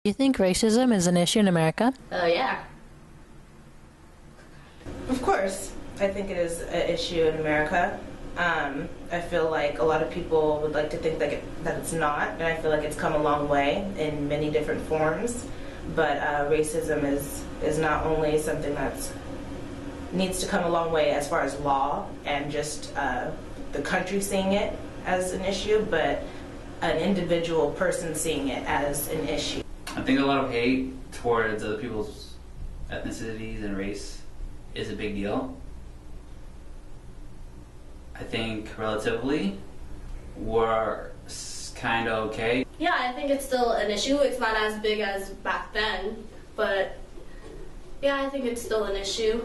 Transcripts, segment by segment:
Do you think racism is an issue in America? Oh, yeah. Of course, I think it is an issue in America. I feel like a lot of people would like to think that it's not, and I feel like it's come a long way in many different forms. But racism is not only something that needs to come a long way as far as law and just the country seeing it as an issue, but an individual person seeing it as an issue. I think a lot of hate towards other people's ethnicities and race is a big deal. I think relatively we're kind of okay. Yeah, I think it's still an issue. It's not as big as back then, but yeah, I think it's still an issue.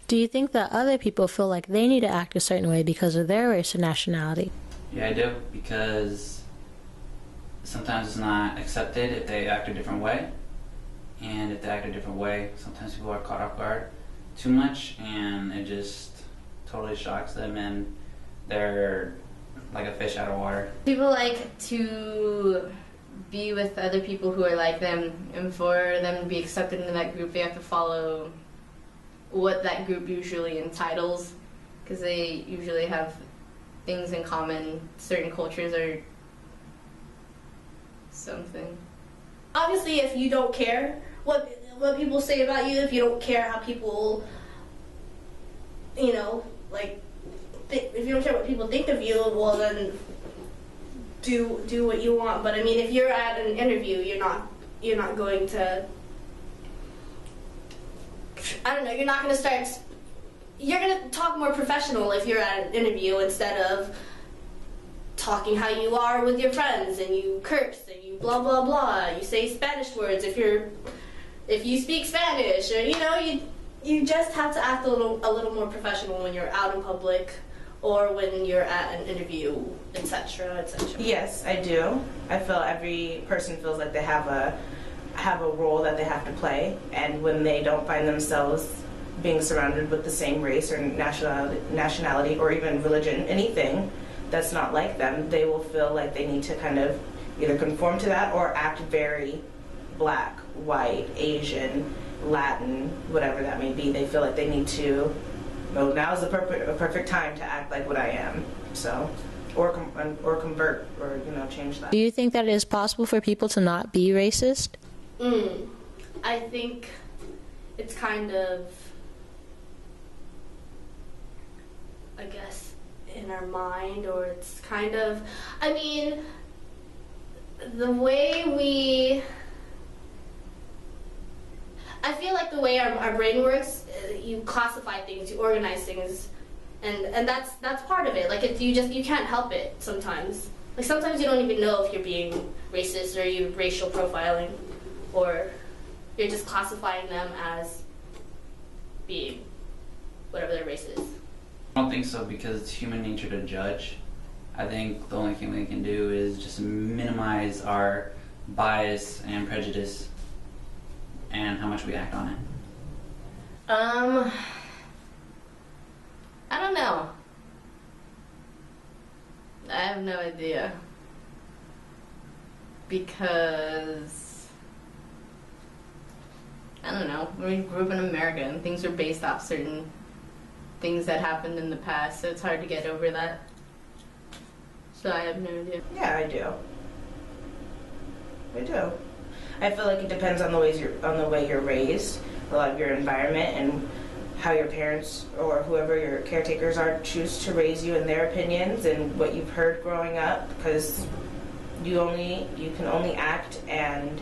Do you think that other people feel like they need to act a certain way because of their race or nationality? Yeah, I do, because sometimes it's not accepted if they act a different way. And if they act a different way, sometimes people are caught off guard too much, and it just totally shocks them, and they're like a fish out of water. People like to be with other people who are like them, and for them to be accepted into that group, they have to follow what that group usually entitles, because they usually have things in common, certain cultures or something. Obviously, if you don't care what people say about you, if you don't care how people, like, if you don't care what people think of you, well then do what you want. But I mean, if you're at an interview, you're not going to, I don't know, you're not going to start, you're going to talk more professional if you're at an interview instead of talking how you are with your friends, and you curse and you blah blah blah, you say Spanish words if you speak Spanish, or you just have to act a little more professional when you're out in public or when you're at an interview, etc., etc. Yes, I do. I feel every person feels like they have a role that they have to play, and when they don't find themselves being surrounded with the same race or nationality or even religion, anything that's not like them, they will feel like they need to kind of either conform to that or act very black, white, Asian, Latin, whatever that may be. They feel like they need to, well, now is a perfect time to act like what I am. So, or convert, or change that. Do you think that it is possible for people to not be racist? I think it's kind of, I guess, in our mind, or it's kind of, I mean, the way I feel like the way our brain works, you classify things, you organize things, and that's part of it. Like, you can't help it sometimes. Like, sometimes you don't even know if you're being racist, or you're racial profiling, or you're just classifying them as being whatever their race is. I don't think so, because it's human nature to judge. I think the only thing we can do is just minimize our bias and prejudice and how much we act on it. I don't know. I have no idea. Because, I don't know, we grew up in America and things are based off certain things that happened in the past, so it's hard to get over that. So I have no idea. Yeah, I do. I do. I feel like it depends on the way you're raised, a lot of your environment, and how your parents or whoever your caretakers are choose to raise you in their opinions and what you've heard growing up, because you can only act and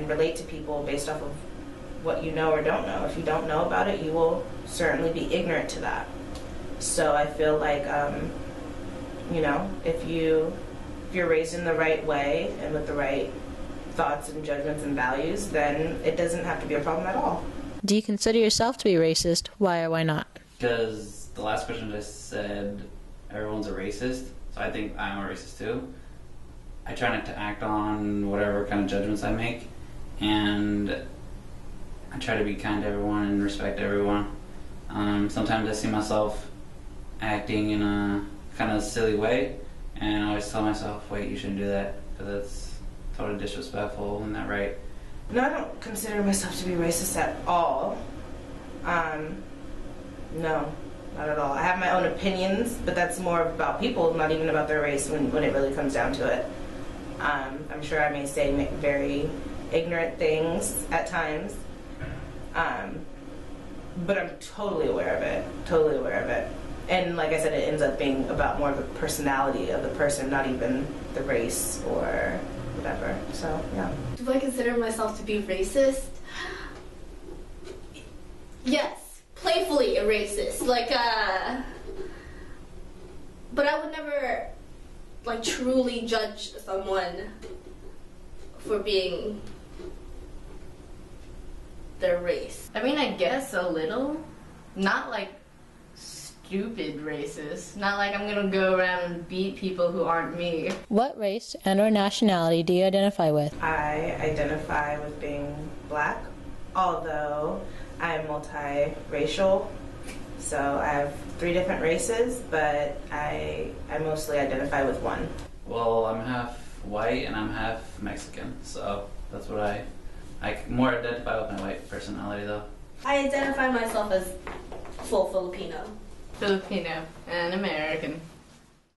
relate to people based off of what you know or don't know. If you don't know about it, you will certainly be ignorant to that. So I feel like if you're raised in the right way and with the right thoughts and judgments and values, then it doesn't have to be a problem at all. Do you consider yourself to be racist? Why or why not? Because the last question just said everyone's a racist, so I think I'm a racist too. I try not to act on whatever kind of judgments I make, and I try to be kind to everyone and respect everyone. Sometimes I see myself acting in a kind of silly way, and I always tell myself, wait, you shouldn't do that, because that's totally disrespectful and not right. No, I don't consider myself to be racist at all. No, not at all. I have my own opinions, but that's more about people, not even about their race when it really comes down to it. I'm sure I may say very ignorant things at times, but I'm totally aware of it. Totally aware of it. And like I said, it ends up being about more of the personality of the person, not even the race or whatever. So, yeah. Do I consider myself to be racist? Yes, playfully a racist. But I would never, truly judge someone for being their race. I mean, I guess a little. Not like stupid racist. Not like I'm gonna go around and beat people who aren't me. What race and or nationality do you identify with? I identify with being black, although I'm multiracial. So I have 3 different races, but I mostly identify with one. Well, I'm half white and I'm half Mexican, so that's what I more identify with my white personality though. I identify myself as full Filipino. Filipino and American.